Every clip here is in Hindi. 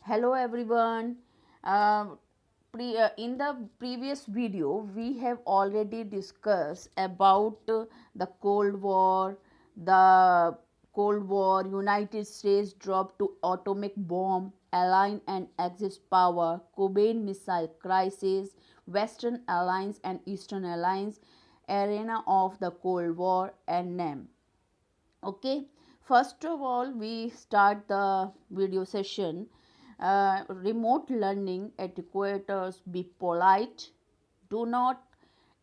Hello everyone. In the previous video, we have already discussed about the Cold War. The Cold War, United States dropped to atomic bomb, Allied and Axis power, Cuban missile crisis, Western alliance and Eastern alliance, arena of the Cold War, and NAM. Okay, first of all, we start the video session. Remote learning etiquettes: be polite, do not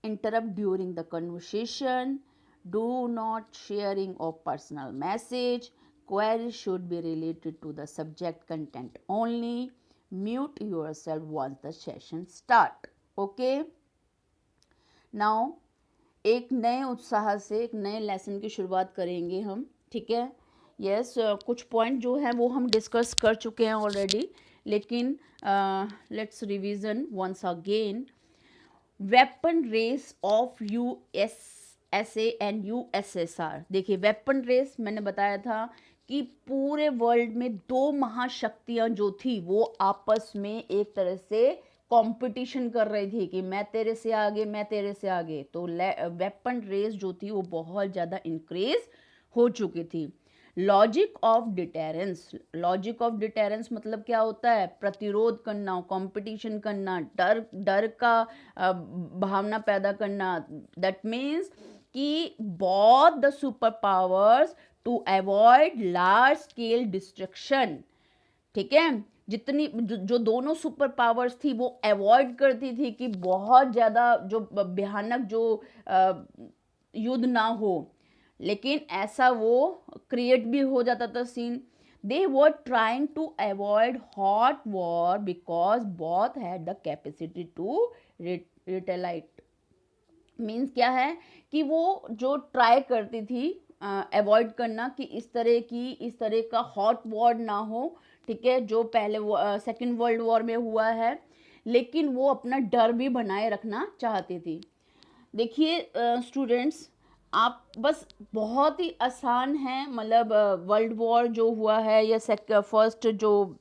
interrupt during the conversation, do not sharing of personal message, queries should be related to the subject content only, mute yourself once the session start. Okay, now एक नए उत्साह से एक नए लेसन की शुरुआत करेंगे हम, ठीक है। यस, कुछ पॉइंट जो है वो हम डिस्कस कर चुके हैं ऑलरेडी, लेकिन let's revision once again. Weapon race of USSA and USSR. देखिए, वेपन रेस मैंने बताया था कि पूरे वर्ल्ड में दो महाशक्तियां जो थी वो आपस में एक तरह से कंपटीशन कर रही थी कि मैं तेरे से आगे, मैं तेरे से आगे। तो वेपन रेस जो थी वो बहुत ज़्यादा इंक्रीज हो चुकी थी। Logic of deterrence. Logic of deterrence मतलब क्या होता है? प्रतिरोध करना, कंपटीशन करना, डर डर का भावना पैदा करना। दैट मीन्स कि both the super powers to avoid large scale destruction. ठीक है, जितनी जो दोनों सुपर पावर्स थी वो अवॉइड करती थी कि बहुत ज़्यादा जो भयानक जो युद्ध ना हो, लेकिन ऐसा वो क्रिएट भी हो जाता था scene. They were trying to avoid hot war because both had the capacity to retaliate. Means क्या है कि वो जो ट्राई करती थी अवॉइड करना कि इस तरह का हॉट वॉर ना हो, ठीक है, जो पहले सेकेंड वर्ल्ड वॉर में हुआ है, लेकिन वो अपना डर भी बनाए रखना चाहती थी। देखिए स्टूडेंट्स, आप बस बहुत ही आसान है, मतलब वर्ल्ड वॉर जो हुआ है या फर्स्ट जो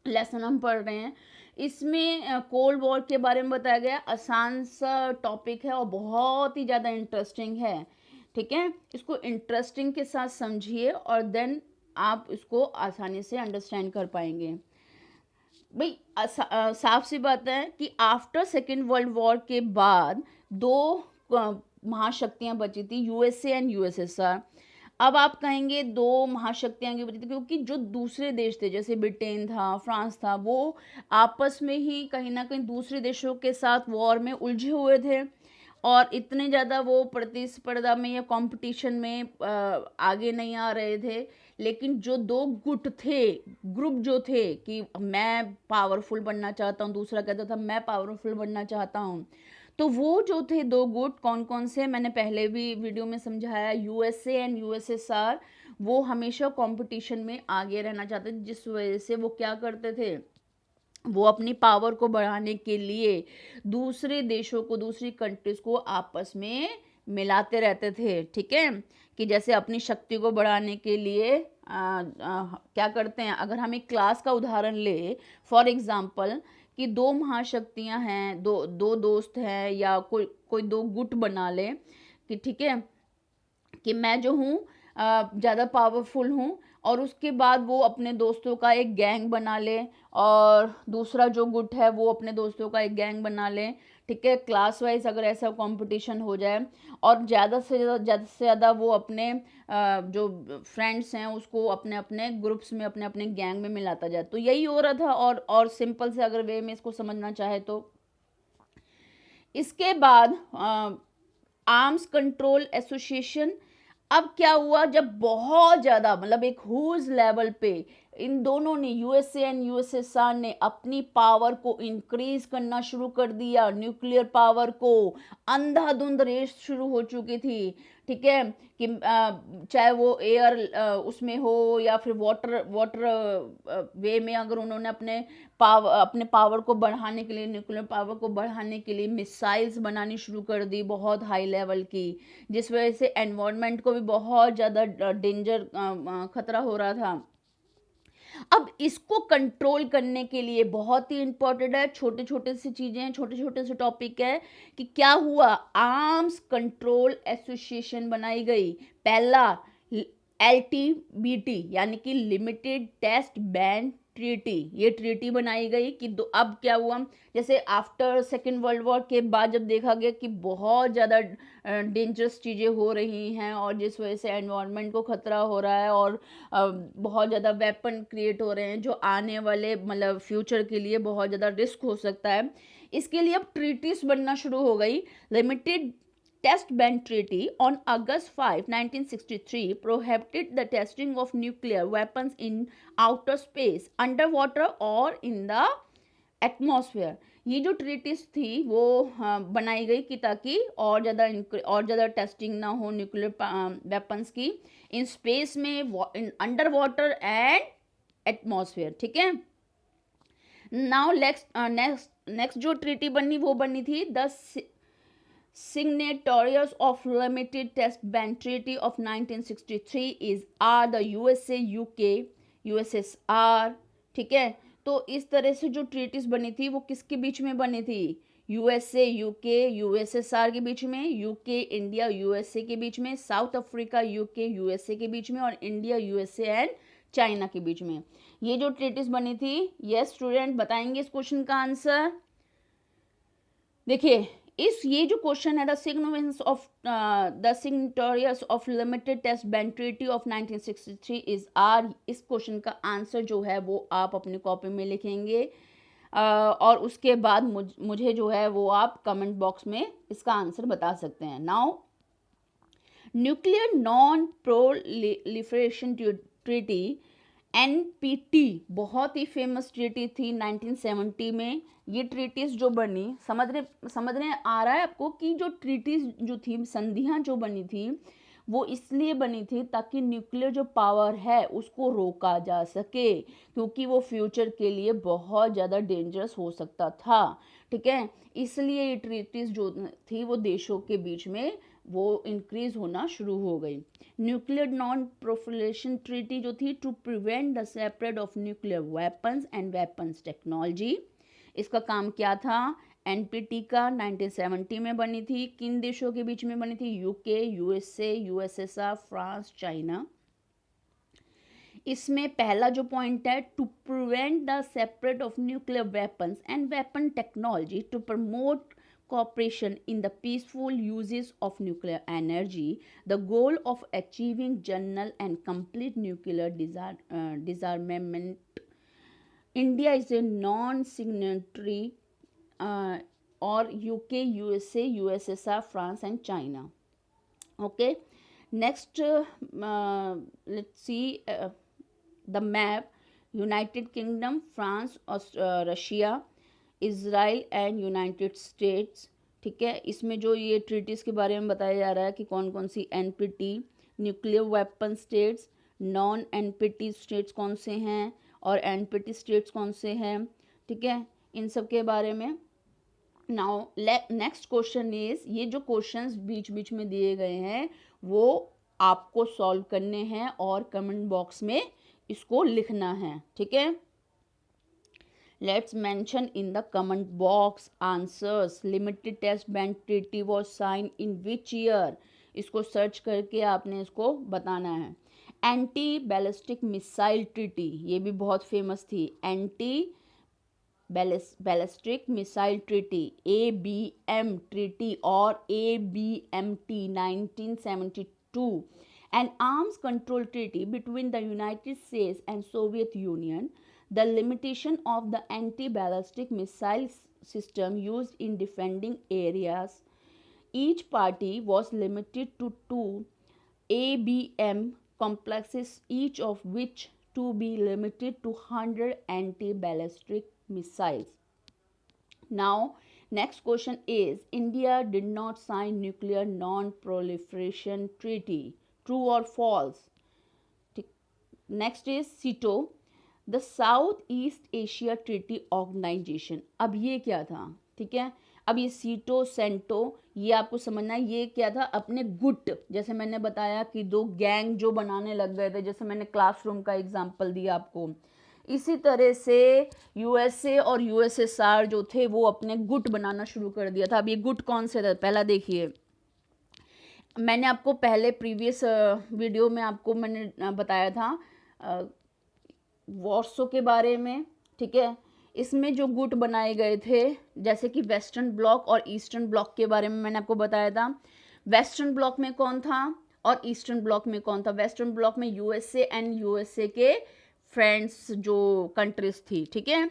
लेसन हम पढ़ रहे हैं इसमें कोल्ड वॉर के बारे में बताया गया। आसान सा टॉपिक है और बहुत ही ज़्यादा इंटरेस्टिंग है, ठीक है। इसको इंटरेस्टिंग के साथ समझिए और देन आप इसको आसानी से अंडरस्टैंड कर पाएंगे। भाई साफ सी बात है कि आफ्टर सेकेंड वर्ल्ड वॉर के बाद दो महाशक्तियां बची थी, यूएसए एंड यूएसएसआर। अब आप कहेंगे दो महाशक्तियां क्यों बची थी? क्योंकि जो दूसरे देश थे, जैसे ब्रिटेन था, फ्रांस था, वो आपस में ही कहीं ना कहीं दूसरे देशों के साथ वॉर में उलझे हुए थे और इतने ज़्यादा वो प्रतिस्पर्धा में या कंपटीशन में आगे नहीं आ रहे थे। लेकिन जो दो गुट थे, ग्रुप जो थे कि मैं पावरफुल बनना चाहता हूँ, दूसरा कहता था मैं पावरफुल बनना चाहता हूँ, तो वो जो थे दो गुट कौन कौन से, मैंने पहले भी वीडियो में समझाया। यूएसए एंड यूएसएसआर वो हमेशा कंपटीशन में आगे रहना चाहते थे, जिस वजह से वो क्या करते थे, वो अपनी पावर को बढ़ाने के लिए दूसरे देशों को, दूसरी कंट्रीज को आपस में मिलाते रहते थे, ठीक है। कि जैसे अपनी शक्ति को बढ़ाने के लिए क्या करते हैं, अगर हम एक क्लास का उदाहरण ले, फॉर एग्जांपल कि दो महाशक्तियां हैं, दो दोस्त हैं, या कोई दो गुट बना ले कि ठीक है कि मैं जो हूँ ज़्यादा पावरफुल हूँ, और उसके बाद वो अपने दोस्तों का एक गैंग बना ले और दूसरा जो गुट है वो अपने दोस्तों का एक गैंग बना ले, ठीक है। क्लास वाइज अगर ऐसा कंपटीशन हो जाए और ज़्यादा से ज़्यादा वो अपने जो फ्रेंड्स हैं उसको अपने अपने ग्रुप्स में, अपने अपने गैंग में मिलाता जाए, तो यही हो रहा था। और सिंपल से अगर वे में इसको समझना चाहे तो इसके बाद आर्म्स कंट्रोल एसोसिएशन। अब क्या हुआ, जब बहुत ज़्यादा मतलब एक ह्यूज लेवल पे इन दोनों ने, यूएसए एंड यूएसएसआर ने अपनी पावर को इंक्रीज करना शुरू कर दिया, न्यूक्लियर पावर को, अंधाधुंध रेस शुरू हो चुकी थी, ठीक है। कि चाहे वो एयर उसमें हो या फिर वाटर वे में, अगर उन्होंने अपने पावर को बढ़ाने के लिए, न्यूक्लियर पावर को बढ़ाने के लिए मिसाइल्स बनानी शुरू कर दी बहुत हाई लेवल की, जिस वजह से एनवायरनमेंट को भी बहुत ज़्यादा डेंजर खतरा हो रहा था। अब इसको कंट्रोल करने के लिए बहुत ही इंपॉर्टेंट है, छोटे छोटे सी चीजें, छोटे छोटे से टॉपिक है कि क्या हुआ, आर्म्स कंट्रोल एसोसिएशन बनाई गई। पहला LTBT यानी कि लिमिटेड टेस्ट बैन ट्रीटी, ये ट्रीटी बनाई गई कि अब क्या हुआ, जैसे आफ्टर सेकेंड वर्ल्ड वॉर के बाद जब देखा गया कि बहुत ज़्यादा डेंजरस चीज़ें हो रही हैं और जिस वजह से एनवायरनमेंट को खतरा हो रहा है और बहुत ज़्यादा वेपन क्रिएट हो रहे हैं जो आने वाले मतलब फ्यूचर के लिए बहुत ज़्यादा रिस्क हो सकता है, इसके लिए अब ट्रीटीज बनना शुरू हो गई। Limited Test Ban Treaty on August 5, 1963 prohibited the testing of nuclear weapons in outer space, underwater or in the atmosphere। ये जो ट्रीटीज थी वो बनाई गई कि ताकि और ज़्यादा टेस्टिंग ना हो न्यूक्लियर वेपन्स की इन स्पेस में, in under water and atmosphere. ठीक है, नाउ नेक्स्ट जो ट्रीटी बनी वो बनी थी the Signatories of Limited Test Ban Treaty of 1963 are the USA, UK, USSR। ठीक है, तो इस तरह से जो ट्रीटीज बनी थी वो किसके बीच में बनी थी, USA, UK, USSR के बीच में, UK, इंडिया, USA के बीच में, साउथ अफ्रीका, UK, USA के बीच में, और इंडिया, USA एंड चाइना के बीच में ये जो ट्रीटीज बनी थी। यस स्टूडेंट, बताएंगे इस क्वेश्चन का आंसर। देखिए ये जो क्वेश्चन है, the signatories of limited test ban treaty of 1963 is are, इस क्वेश्चन का आंसर जो है वो आप अपनी कॉपी में लिखेंगे और उसके बाद मुझे जो है वो आप कमेंट बॉक्स में इसका आंसर बता सकते हैं। Now nuclear non proliferation treaty NPT बहुत ही फेमस ट्रीटी थी 1970 में। ये ट्रीटीज जो बनी, समझने आ रहा है आपको कि जो ट्रीटीज जो थी, संधियां जो बनी थी वो इसलिए बनी थी ताकि न्यूक्लियर जो पावर है उसको रोका जा सके, क्योंकि वो फ्यूचर के लिए बहुत ज़्यादा डेंजरस हो सकता था। ठीक है, इसलिए ये ट्रीटीज जो थी वो देशों के बीच में वो इंक्रीज होना शुरू हो गई। न्यूक्लियर नॉन प्रोलिफरेशन ट्रीटी जो थी to prevent the separate of nuclear weapons and weapons technology, इसका काम क्या था, NPT का 1970 में बनी थी। किन देशों के बीच में बनी थी, UK, USA, USSR, France, China. इसमें पहला जो पॉइंट है, to prevent the separate of nuclear weapons and weapon technology to promote cooperation in the peaceful uses of nuclear energy, the goal of achieving general and complete nuclear disarmament। India is a non-signatory or UK, USA, USSR, France and China। Okay, next let's see the map, United Kingdom, France, Russia, Israel and United states. ठीक है, इसमें जो ये ट्रीटीज़ के बारे में बताया जा रहा है कि कौन कौन सी NPT nuclear weapon states, non NPT states कौन से हैं और NPT स्टेट्स कौन से हैं। ठीक है, इन सब के बारे में। नाउ नेक्स्ट क्वेश्चन इज, ये जो क्वेश्चंस बीच बीच में दिए गए हैं वो आपको सॉल्व करने हैं और कमेंट बॉक्स में इसको लिखना है। ठीक है, let's mention in the comment box answers। limited test ban treaty was signed in which year, इसको सर्च करके आपने इसको बताना है। एंटी बैलिस्टिक मिसाइल ट्रीटी, ये भी बहुत फेमस थी, anti ballistic missile treaty, ABM treaty और ABMT 1972। an arms control treaty between the United States and Soviet Union, the limitation of the anti-ballistic missile system used in defending areas. Each party was limited to 2 ABM complexes, each of which to be limited to 100 anti-ballistic missiles. Now, next question is, India did not sign nuclear non-proliferation treaty. True or false? Next is SEATO, the South East Asia Treaty Organisation. अब ये क्या था, ठीक है, अब ये सीटो सेंटो ये आपको समझना है, ये क्या था, अपने गुट, जैसे मैंने बताया कि दो गैंग जो बनाने लग गए थे, जैसे मैंने क्लासरूम का एग्जांपल दिया आपको, इसी तरह से यूएसए और यूएसएसआर जो थे वो अपने गुट बनाना शुरू कर दिया था। अब ये गुट कौन से थे, पहला देखिए, मैंने आपको पहले प्रीवियस वीडियो में आपको मैंने बताया था वॉर्सो के बारे में, ठीक है। इसमें जो गुट बनाए गए थे, जैसे कि वेस्टर्न ब्लॉक और ईस्टर्न ब्लॉक के बारे में मैंने आपको बताया था। वेस्टर्न ब्लॉक में कौन था और ईस्टर्न ब्लॉक में कौन था? वेस्टर्न ब्लॉक में यूएसए एंड यूएसए के फ्रेंड्स जो कंट्रीज थी, ठीक है।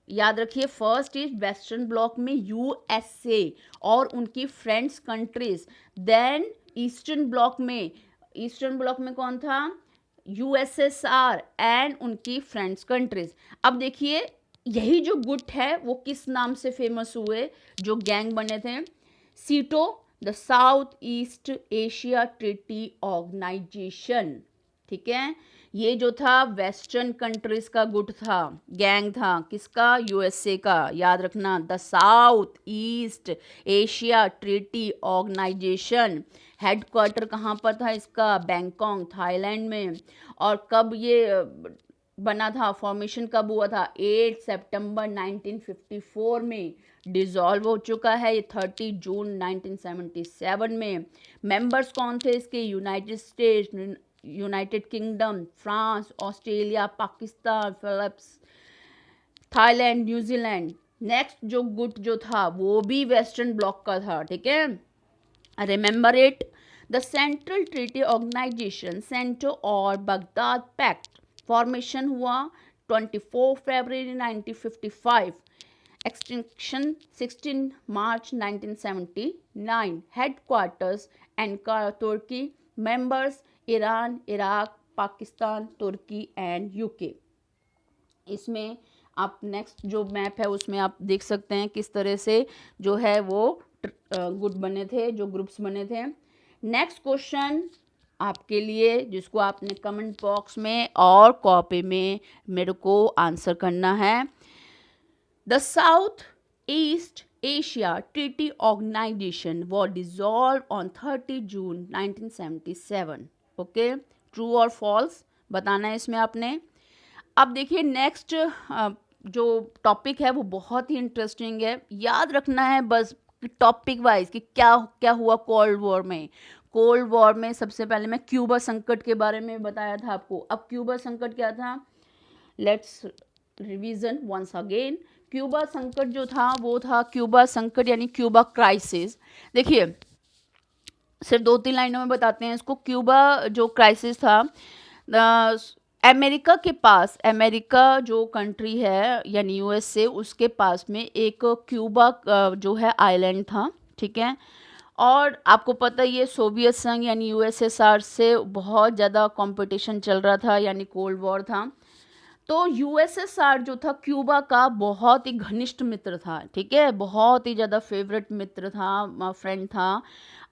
याद रखिए, फर्स्ट इज वेस्टर्न ब्लॉक में यूएसए और उनकी friends countries. Then eastern block में कौन था? यूएसएसआर एंड उनकी फ्रेंड्स कंट्रीज। अब देखिए, यही जो गुट है वो किस नाम से फेमस हुए, जो गैंग बने थे? SEATO, the South East Asia Treaty Organisation, ठीक है। ये जो था वेस्टर्न कंट्रीज का गुट था, गैंग था, किसका? यूएसए का। याद रखना, the South East Asia Treaty Organisation. Headquarter कहाँ पर था इसका? बैंकॉक, थाईलैंड में। और कब ये बना था, फॉर्मेशन कब हुआ था? 8 सितंबर 1954 में। डिसॉल्व हो चुका है ये 30 जून 1977 में। मेंबर्स कौन थे इसके? United States, United Kingdom, France, Australia, Pakistan, Philippines, Thailand, New Zealand. Next जो गुट जो था वो भी वेस्टर्न ब्लॉक का था, ठीक है। Remember it, the central treaty organization, CENTO और बगदाद पैक्ट, फॉर्मेशन हुआ 24 फरवरी 1955, एक्सटिंक्शन 16 मार्च 1979, headquarters Ankara, Turkey, members Iran, Iraq, Pakistan, Turkey and UK. इसमें आप नेक्स्ट जो मैप है उसमें आप देख सकते हैं किस तरह से जो है वो गुट बने थे, जो ग्रुप्स बने थे। नेक्स्ट क्वेश्चन आपके लिए, जिसको आपने कमेंट बॉक्स में और कॉपी में मेरे को आंसर करना है। The South East Asia Treaty Organisation was dissolve on 30 June 1977। Okay, true और फॉल्स बताना है इसमें आपने। अब देखिए, नेक्स्ट जो टॉपिक है वो बहुत ही इंटरेस्टिंग है। याद रखना है बस टॉपिक वाइज कि क्या क्या हुआ कोल्ड वॉर में। कोल्ड वॉर में सबसे पहले मैं क्यूबा संकट के बारे में बताया था आपको। अब क्यूबा संकट क्या था? Let's revision once again. Cuba संकट जो था वो था क्यूबा संकट यानी क्यूबा क्राइसिस। देखिए, सिर्फ 2-3 लाइनों में बताते हैं इसको। क्यूबा जो क्राइसिस था, अमेरिका के पास, अमेरिका जो कंट्री है यानी यूएसए, उसके पास में एक क्यूबा जो है आइलैंड था, ठीक है। और आपको पता ही है सोवियत संघ यानी यूएसएसआर से बहुत ज़्यादा कंपटीशन चल रहा था, यानी कोल्ड वॉर था। तो यूएसएसआर जो था क्यूबा का बहुत ही घनिष्ठ मित्र था, ठीक है, बहुत ही ज़्यादा फेवरेट मित्र था, फ्रेंड था।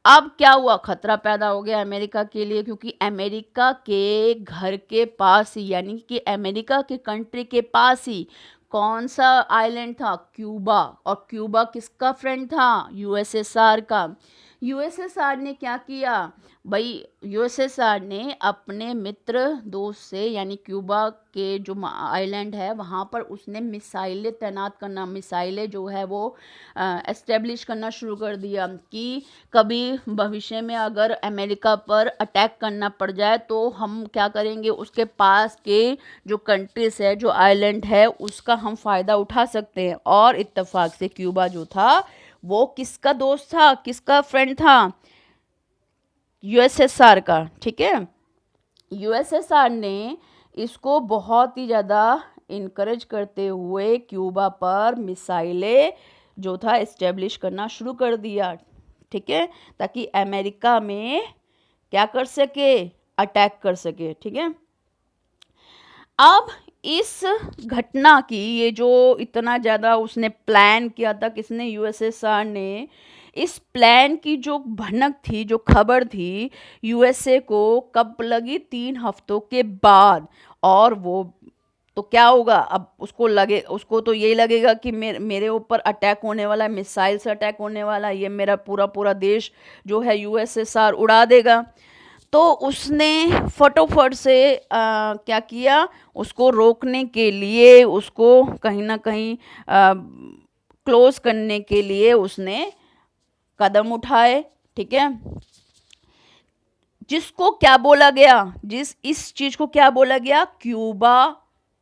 अब क्या हुआ? खतरा पैदा हो गया अमेरिका के लिए, क्योंकि अमेरिका के घर के पास ही, यानी कि अमेरिका के कंट्री के पास ही कौन सा आइलैंड था? क्यूबा। और क्यूबा किसका फ्रेंड था? यूएसएसआर का। यूएसएसआर ने क्या किया भाई? यूएसएसआर ने अपने मित्र दोस्त से, यानी क्यूबा के जो आइलैंड है वहाँ पर उसने मिसाइलें तैनात करना, मिसाइलें जो है वो एस्टेब्लिश करना शुरू कर दिया कि कभी भविष्य में अगर अमेरिका पर अटैक करना पड़ जाए तो हम क्या करेंगे, उसके पास के जो कंट्रीज है, जो आइलैंड है, उसका हम फ़ायदा उठा सकते हैं। और इत्तेफाक से क्यूबा जो था वो किसका दोस्त था, किसका फ्रेंड था? यूएसएसआर का, ठीक है। यूएसएसआर ने इसको बहुत ही ज़्यादा इनकरेज करते हुए क्यूबा पर मिसाइलें जो था इस्टेब्लिश करना शुरू कर दिया, ठीक है, ताकि अमेरिका में क्या कर सके? अटैक कर सके, ठीक है। अब इस घटना की, ये जो इतना ज़्यादा उसने प्लान किया था, किसने? यूएसएसआर ने। इस प्लान की जो भनक थी, जो खबर थी, यूएसए को कब लगी? 3 हफ्तों के बाद। और वो तो क्या होगा अब? उसको तो यही लगेगा कि मेरे ऊपर अटैक होने वाला है, मिसाइल से अटैक होने वाला है, ये मेरा पूरा पूरा देश जो है यूएसएसआर उड़ा देगा। तो उसने फटोफट से क्या किया, उसको रोकने के लिए, उसको कहीं ना कहीं क्लोज करने के लिए उसने कदम उठाए। ठीक है, जिसको क्या बोला गया, इस चीज को क्या बोला गया, क्यूबा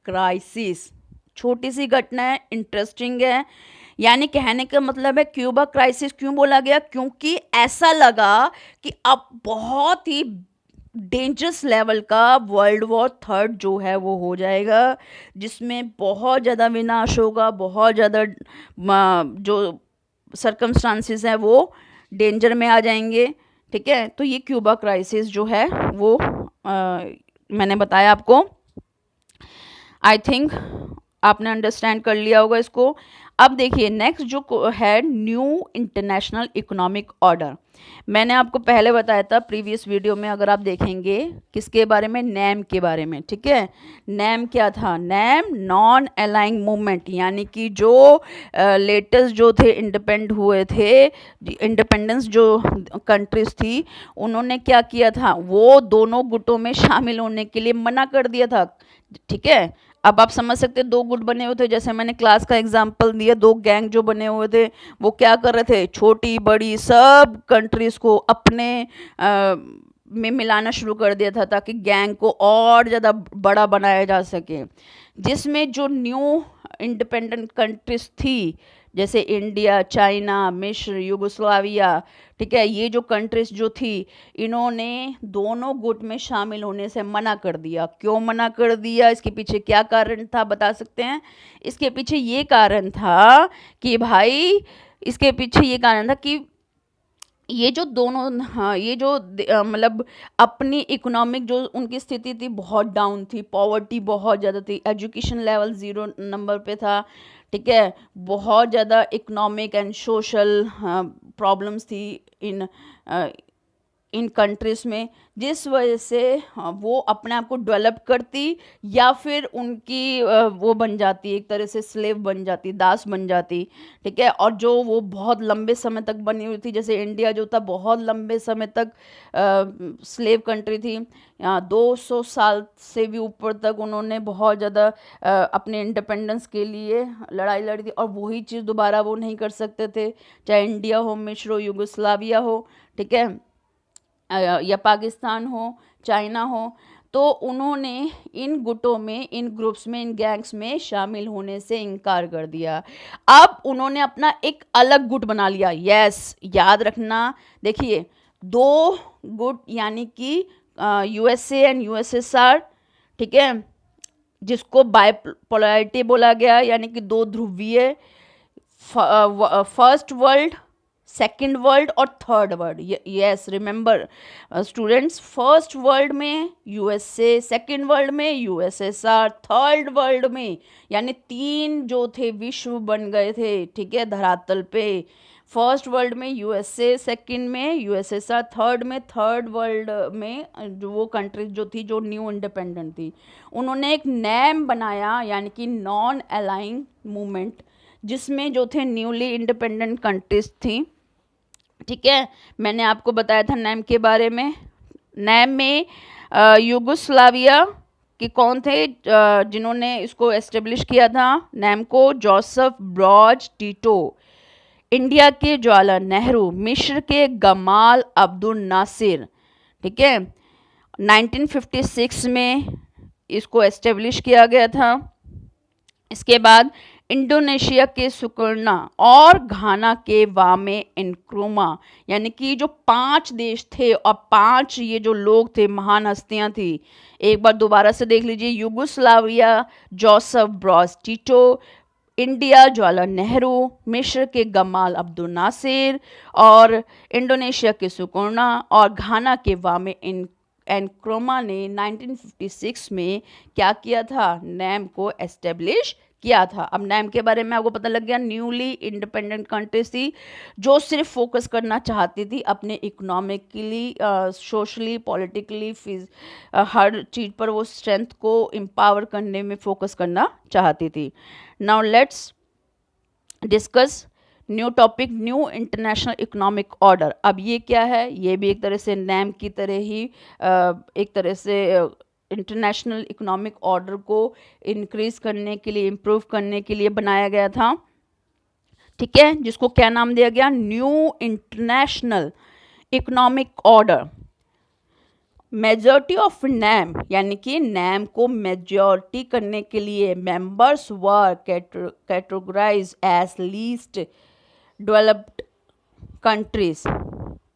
क्राइसिस। छोटी सी घटना है, इंटरेस्टिंग है। यानी कहने का मतलब है क्यूबा क्राइसिस क्यों बोला गया, क्योंकि ऐसा लगा कि अब बहुत ही डेंजरस लेवल का वर्ल्ड वॉर थर्ड जो है वो हो जाएगा, जिसमें बहुत ज़्यादा विनाश होगा, बहुत ज़्यादा जो सरकमस्टांसिस हैं वो डेंजर में आ जाएंगे। ठीक है, तो ये क्यूबा क्राइसिस जो है वो मैंने बताया आपको। आई थिंक आपने अंडरस्टैंड कर लिया होगा इसको। अब देखिए नेक्स्ट जो है न्यू इंटरनेशनल इकोनॉमिक ऑर्डर। मैंने आपको पहले बताया था प्रीवियस वीडियो में, अगर आप देखेंगे, किसके बारे में, नैम के बारे में। ठीक है, नैम क्या था, नैम नॉन अलाइंग मूवमेंट, यानी कि जो लेटेस्ट जो थे इंडिपेंड हुए थे, इंडिपेंडेंस जो कंट्रीज थी, उन्होंने क्या किया था, वो दोनों गुटों में शामिल होने के लिए मना कर दिया था। ठीक है, अब आप समझ सकते हैं, दो गुट बने हुए थे, जैसे मैंने क्लास का एग्जांपल दिया, दो गैंग जो बने हुए थे, वो क्या कर रहे थे, छोटी बड़ी सब कंट्रीज को अपने में मिलाना शुरू कर दिया था, ताकि गैंग को और ज़्यादा बड़ा बनाया जा सके। जिसमें जो न्यू इंडिपेंडेंट कंट्रीज थी, जैसे इंडिया, चाइना, मिस्र, युगोस्लाविया, ठीक है, ये जो कंट्रीज जो थी, इन्होंने दोनों गुट में शामिल होने से मना कर दिया। क्यों मना कर दिया, इसके पीछे क्या कारण था, बता सकते हैं? इसके पीछे ये कारण था कि भाई, इसके पीछे ये कारण था कि ये जो दोनों, हाँ, ये जो मतलब अपनी इकोनॉमिक जो उनकी स्थिति थी बहुत डाउन थी, पॉवर्टी बहुत ज़्यादा थी, एजुकेशन लेवल 0 नंबर पे था। ठीक है, बहुत ज़्यादा इकोनॉमिक एंड सोशल प्रॉब्लम्स थी इन इन कंट्रीज में, जिस वजह से वो अपने आप को डेवलप करती, या फिर उनकी वो बन जाती, एक तरह से स्लेव बन जाती, दास बन जाती। ठीक है, और जो वो बहुत लंबे समय तक बनी हुई थी, जैसे इंडिया जो था बहुत लंबे समय तक स्लेव कंट्री थी, 200 साल से भी ऊपर तक उन्होंने बहुत ज़्यादा अपने इंडिपेंडेंस के लिए लड़ाई लड़ी थी, और वही चीज़ दोबारा वो नहीं कर सकते थे, चाहे इंडिया हो, मिस्र हो, युगोस्लाविया हो, ठीक है, या पाकिस्तान हो, चाइना हो। तो उन्होंने इन गुटों में, इन ग्रुप्स में, इन गैंग्स में शामिल होने से इनकार कर दिया। अब उन्होंने अपना एक अलग गुट बना लिया। यस, याद रखना, देखिए, दो गुट, यानी कि यूएसए एंड यूएसएसआर, ठीक है, जिसको बाइपोलैरिटी बोला गया, यानी कि दो ध्रुवीय, फर्स्ट वर्ल्ड, सेकेंड वर्ल्ड और third world. Yes, remember students, first world में यूएसए, सेकेंड वर्ल्ड में यूएसएसआर, थर्ड वर्ल्ड में, यानी तीन जो थे विश्व बन गए थे, ठीक है, धरातल पे। फर्स्ट वर्ल्ड में यूएसए, सेकंड में यूएसएसआर, थर्ड में, थर्ड वर्ल्ड में जो वो कंट्रीज जो थी, जो न्यू इंडिपेंडेंट थी, उन्होंने एक नैम बनाया, यानी कि नॉन अलाइंग मूवमेंट, जिसमें जो थे न्यूली इंडिपेंडेंट कंट्रीज थी। ठीक है, मैंने आपको बताया था नैम के बारे में। नैम में युगोस्लाविया कि कौन थे जिन्होंने इसको एस्टेब्लिश किया था, नैम को, जोसेफ ब्रॉज टीटो। इंडिया के जवाहरलाल नेहरू, मिस्र के गमाल अब्दुल नासिर। ठीक है, 1956 में इसको एस्टेब्लिश किया गया था। इसके बाद इंडोनेशिया के सुकर्णा और घाना के वामे इनक्रुमा, यानी कि जो 5 देश थे और 5 ये जो लोग थे, महान हस्तियां थी। एक बार दोबारा से देख लीजिए, Yugoslavia Joseph brows टीटो, India Jawaharlal Nehru, मिस्र के गमाल अब्दुल नासिर, और इंडोनेशिया के सुकर्णा और घाना के वामे इनक्रुमा ने 1956 में क्या किया था, नैम को एस्टेब्लिश किया था। अब नैम के बारे में आपको पता लग गया, न्यूली इंडिपेंडेंट कंट्रीज थी जो सिर्फ फोकस करना चाहती थी अपने इकोनॉमिकली, सोशली, पॉलिटिकली, हर चीज़ पर वो स्ट्रेंथ को एम्पावर करने में फोकस करना चाहती थी। Now let's discuss new topic, new international economic order. अब ये क्या है, ये भी एक तरह से नैम की तरह ही एक तरह से इंटरनेशनल इकोनॉमिक ऑर्डर को इंक्रीज करने के लिए, इम्प्रूव करने के लिए बनाया गया था, ठीक है, जिसको क्या नाम दिया गया, new international economic order. Majority of NAM, यानी कि नैम को मेजॉरिटी करने के लिए members were categorise as least developed countries,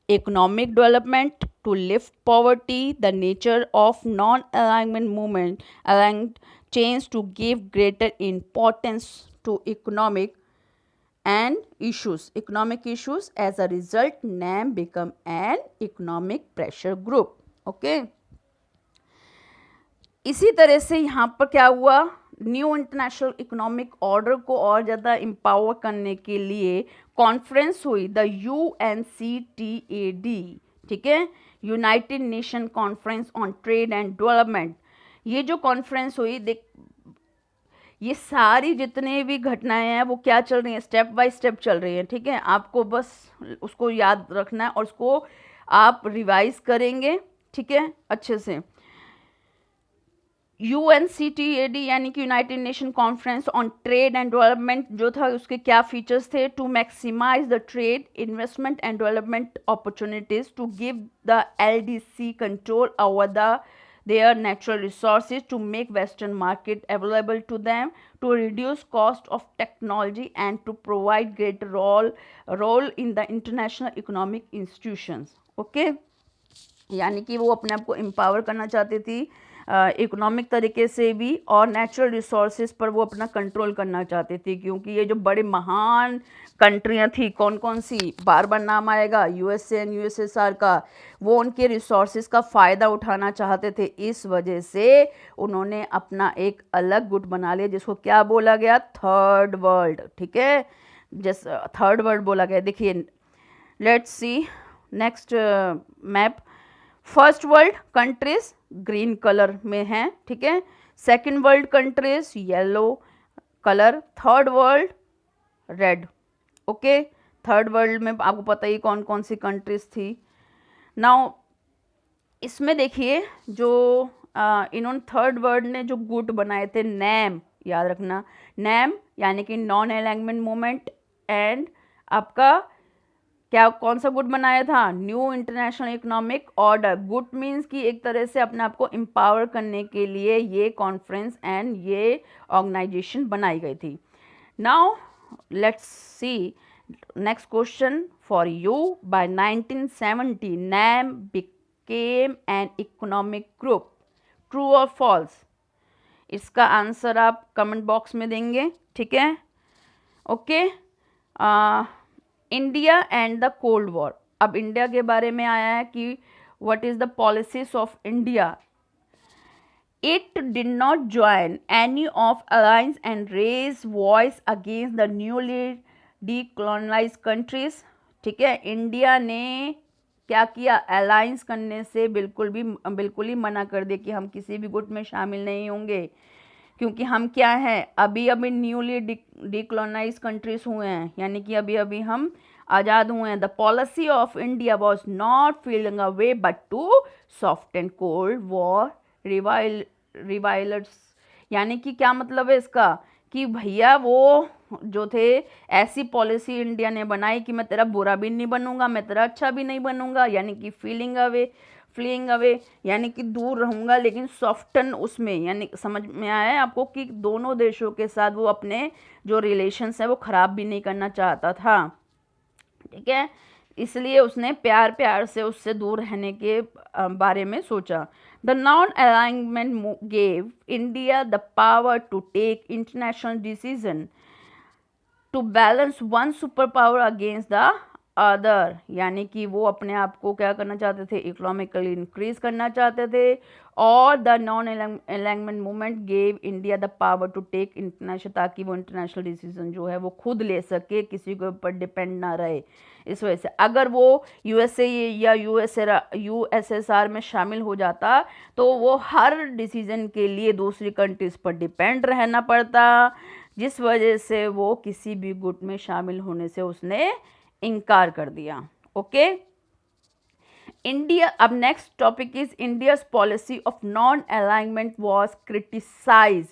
economic development to lift poverty, the nature of non-alignment movement, aligned change to give greater importance to economic issues. As a result, NAM become an economic pressure group. Okay. इसी तरह से यहाँ पर क्या हुआ, न्यू इंटरनेशनल इकोनॉमिक ऑर्डर को और ज़्यादा एम्पावर करने के लिए कॉन्फ्रेंस हुई, द UNCTAD, ठीक है, United Nation conference on trade and development. ये जो कॉन्फ्रेंस हुई, देख ये सारी जितने भी घटनाएं हैं वो क्या चल रही हैं, स्टेप बाय स्टेप चल रही हैं, ठीक है, आपको बस उसको याद रखना है और उसको आप रिवाइज करेंगे, ठीक है, अच्छे से। UNCTAD यानी कि United Nation conference on trade and development जो था, उसके क्या फीचर्स थे, to maximise the trade, investment and development opportunities, to give the LDC control over their natural resources, to make western market available to them, to reduce cost of technology and to provide greater role in the international economic institutions. Okay, यानी कि वो अपने आप को एम्पावर करना चाहती थी इकोनॉमिक तरीके से भी, और नेचुरल रिसोर्सेज पर वो अपना कंट्रोल करना चाहती थी, क्योंकि ये जो बड़े महान कंट्रियाँ थी, कौन कौन सी, बार बार नाम आएगा, USA एंड USSR का, वो उनके रिसोर्सेज का फ़ायदा उठाना चाहते थे। इस वजह से उन्होंने अपना एक अलग गुट बना लिया, जिसको क्या बोला गया, थर्ड वर्ल्ड, ठीक है, जैसे थर्ड वर्ल्ड बोला गया। देखिए, let's see next map. First world countries green colour में हैं, ठीक है, second world countries yellow colour, third world red. Okay, third world में आपको पता ही कौन कौन सी कंट्रीज थी। नाउ इसमें देखिए जो इन्होंने थर्ड वर्ल्ड ने जो गुट बनाए थे, नैम, याद रखना, नैम यानी कि नॉन अलाइनमेंट मूवमेंट, एंड आपका क्या कौन सा गुट बनाया था, न्यू इंटरनेशनल इकोनॉमिक ऑर्डर। गुट मीन्स कि एक तरह से अपने आप को एम्पावर करने के लिए ये कॉन्फ्रेंस एंड ये ऑर्गेनाइजेशन बनाई गई थी। Now let's see next question for you. By 1970 NAM became an economic group, true और फॉल्स? इसका आंसर आप कमेंट बॉक्स में देंगे, ठीक है। Okay, India and the cold war. अब इंडिया के बारे में आया है कि what is the policies of India. It did not join any of alliance and raise voice against the newly decolonized countries, ठीक है। इंडिया ने क्या किया, अलायंस करने से बिल्कुल ही मना कर दिया कि हम किसी भी गुट में शामिल नहीं होंगे, क्योंकि हम क्या हैं, अभी न्यूली डीकोलोनाइज कंट्रीज हुए हैं, यानी कि अभी हम आज़ाद हुए हैं। The policy of India was not feeling away but to soft and cold war rivalries. यानी कि क्या मतलब है इसका, कि भैया वो जो थे, ऐसी पॉलिसी इंडिया ने बनाई कि मैं तेरा बुरा भी नहीं बनूंगा, मैं तेरा अच्छा भी नहीं बनूंगा, यानी कि फ्लीइंग अवे यानी कि दूर रहूंगा, लेकिन सॉफ्टन उसमें, यानी समझ में आया है आपको कि दोनों देशों के साथ वो अपने जो रिलेशंस है वो ख़राब भी नहीं करना चाहता था, ठीक है। इसलिए उसने प्यार से उससे दूर रहने के बारे में सोचा। The non alignment gave India the power to take international decision to balance one super power against the other, यानी कि वो अपने आप को क्या करना चाहते थे, इकोनॉमिकली इंक्रीज करना चाहते थे, और the non alignment movement gave India the power to take international, ताकि वो इंटरनेशनल डिसीजन जो है वो खुद ले सके, किसी के ऊपर डिपेंड ना रहे। इस वजह से अगर वो USA या USSR में शामिल हो जाता तो वो हर डिसीजन के लिए दूसरी कंट्रीज पर डिपेंड रहना पड़ता, जिस वजह से वो किसी भी गुट में शामिल होने से उसने इनकार कर दिया। ओके, इंडिया, अब next topic is India's policy of non alignment was criticise.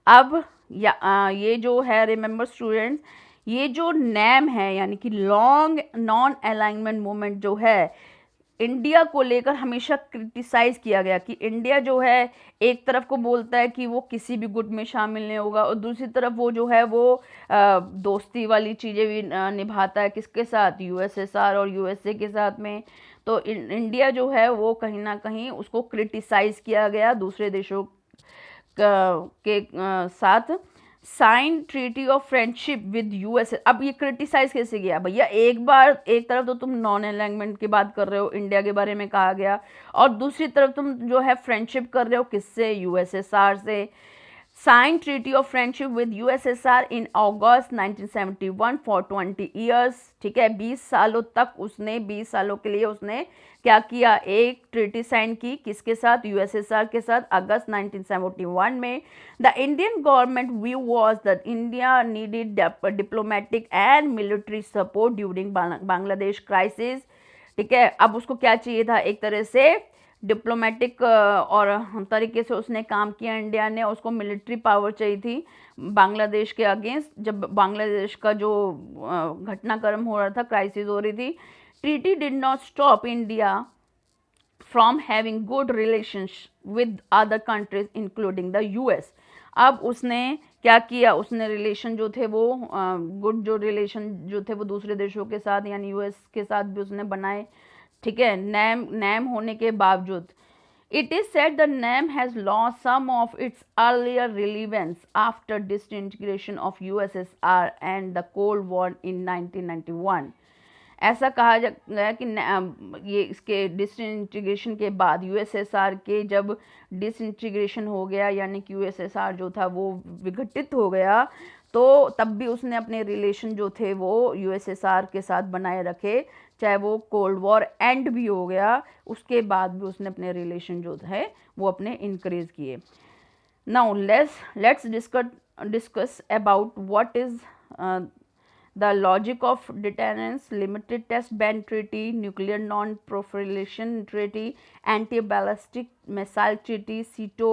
अब ये जो है, रिमेंबर स्टूडेंट्स, ये जो नैम है यानी कि लॉन्ग नॉन अलाइनमेंट मूवमेंट जो है, इंडिया को लेकर हमेशा क्रिटिसाइज किया गया कि इंडिया जो है एक तरफ को बोलता है कि वो किसी भी गुट में शामिल नहीं होगा, और दूसरी तरफ वो जो है वो दोस्ती वाली चीज़ें भी निभाता है, किसके साथ, यूएसएसआर और यूएसए के साथ में। तो इंडिया जो है वो कहीं ना कहीं उसको क्रिटिसाइज किया गया दूसरे देशों के साथ। Sign treaty of friendship with USA. अब ये क्रिटिसाइज कैसे किया भैया, एक बार एक तरफ तो तुम नॉन अलाइनमेंट की बात कर रहे हो, इंडिया के बारे में कहा गया, और दूसरी तरफ तुम जो है फ्रेंडशिप कर रहे हो किससे, यूएसएसआर से। Sign treaty of friendship with USSR in August 1971 for 20 years. ठीक है, 20 सालों तक उसने, 20 सालों के लिए उसने क्या किया, एक ट्रीटी साइन की, किसके साथ, यूएसएसआर के साथ, अगस्त 1971 में। The Indian government view was that India needed diplomatic and military support during Bangladesh crisis. ठीक है, अब उसको क्या चाहिए था, एक तरह से डिप्लोमेटिक और तरीके से उसने काम किया इंडिया ने, उसको मिलिट्री पावर चाहिए थी बांग्लादेश के अगेंस्ट, जब बांग्लादेश का जो घटनाक्रम हो रहा था, क्राइसिस हो रही थी। Treaty did not stop India from having good relations with other countries including the US. अब उसने क्या किया, उसने रिलेशन जो थे वो गुड जो रिलेशन जो थे वो दूसरे देशों के साथ यानी यूएस के साथ भी उसने बनाए। ठीक है, नैम होने के बावजूद। It is said the NAM has lost some of its earlier relevance after disintegration of USSR and the cold war in 1991। ऐसा कहा गया कि ये इसके डिसइंटीग्रेशन के बाद, यूएसएसआर के जब डिसइंटीग्रेशन हो गया यानी कि यूएसएसआर जो था वो विघटित हो गया, तो तब भी उसने अपने रिलेशन जो थे वो यूएसएसआर के साथ बनाए रखे, चाहे वो कोल्ड वॉर एंड भी हो गया, उसके बाद भी उसने अपने रिलेशन जो है वो अपने इंक्रीज किए। Now let's discuss about what is the logic of deterrence, limited test ban treaty, nuclear non-proliferation treaty, anti-ballistic missile treaty, SEATO,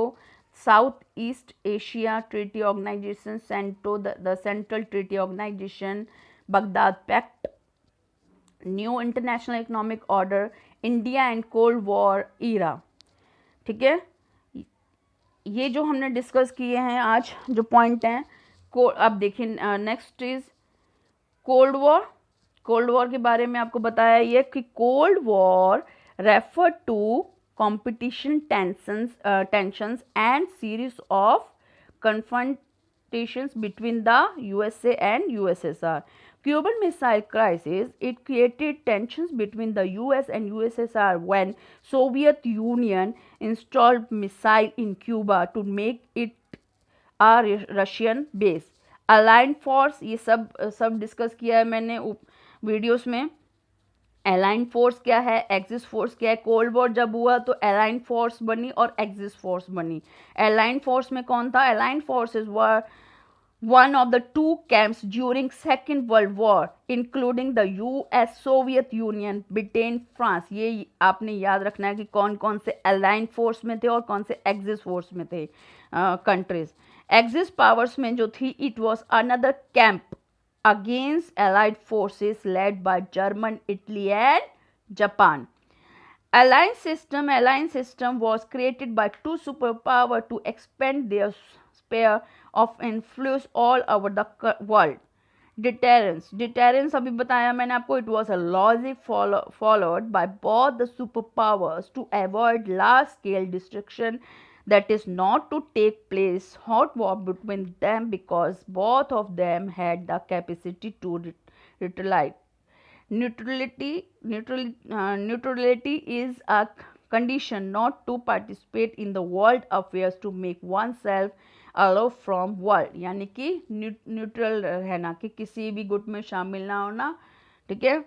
Southeast Asia Treaty Organization, CENTO, the Central Treaty Organization, Baghdad Pact, New International Economic Order, India and Cold War era। ठीक है, ये जो हमने डिस्कस किए हैं आज जो पॉइंट हैं, अब देखिए next is cold war. Cold war के बारे में आपको बताया ये कि cold war refer to competition tensions and series of confrontations between the USA and USSR. Cuban Missile Crisis, it created tensions between the US and USSR when Soviet Union installed missile in Cuba to make it a Russian base. Aligned force, ये सब डिस्कस किया है मैंने वीडियोस में। अलाइंड फोर्स क्या है, एक्सिस फोर्स क्या है। कोल्ड वॉर जब हुआ तो अलाइंड फोर्स बनी और एक्सिस फोर्स बनी। अलाइंड फोर्स में कौन था, aligned forces were one of the two camps during Second World War, including the US, Soviet Union, Britain, France। ये आपने याद रखना है कि कौन कौन से अलाइंड फोर्स में थे और कौन से एक्सिस फोर्स में थे कंट्रीज। एक्सिस पावर्स में जो थी, it was another camp against allied forces led by German, Italy and Japan. Alliance system was created by two superpowers to expand their sphere of influence all over the world. Deterrence अभी बताया मैंने आपको, it was a logic followed by both the superpowers to avoid large scale destruction that is not to take place hot war between them because both of them had the capacity to retaliate. Neutrality is a condition not to participate in the world affairs to make oneself aloof from world, यानी कि न्यूट्रल रहना, कि किसी भी गुट में शामिल ना होना। ठीक है,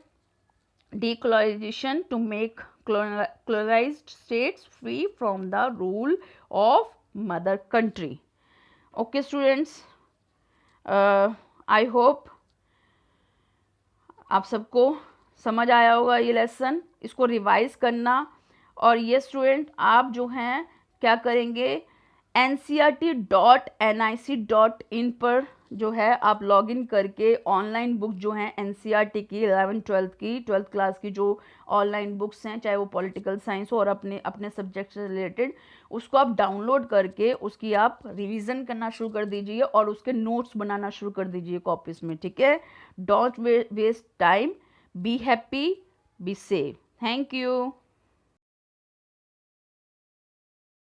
decolonization to make colonized states free from the rule of mother country. Okay students, I hope आप सबको समझ आया होगा ये लेसन, इसको रिवाइज करना। और ये स्टूडेंट आप जो हैं क्या करेंगे, ncrt.nic.in पर जो है आप लॉगिन करके ऑनलाइन बुक जो हैं एनसीईआरटी की 12th क्लास की जो ऑनलाइन बुक्स हैं, चाहे वो पॉलिटिकल साइंस हो और अपने अपने सब्जेक्ट से रिलेटेड, उसको आप डाउनलोड करके उसकी आप रिवीजन करना शुरू कर दीजिए और उसके नोट्स बनाना शुरू कर दीजिए कॉपीज में, ठीक है। Don't waste time, be happy, be safe. Thank you.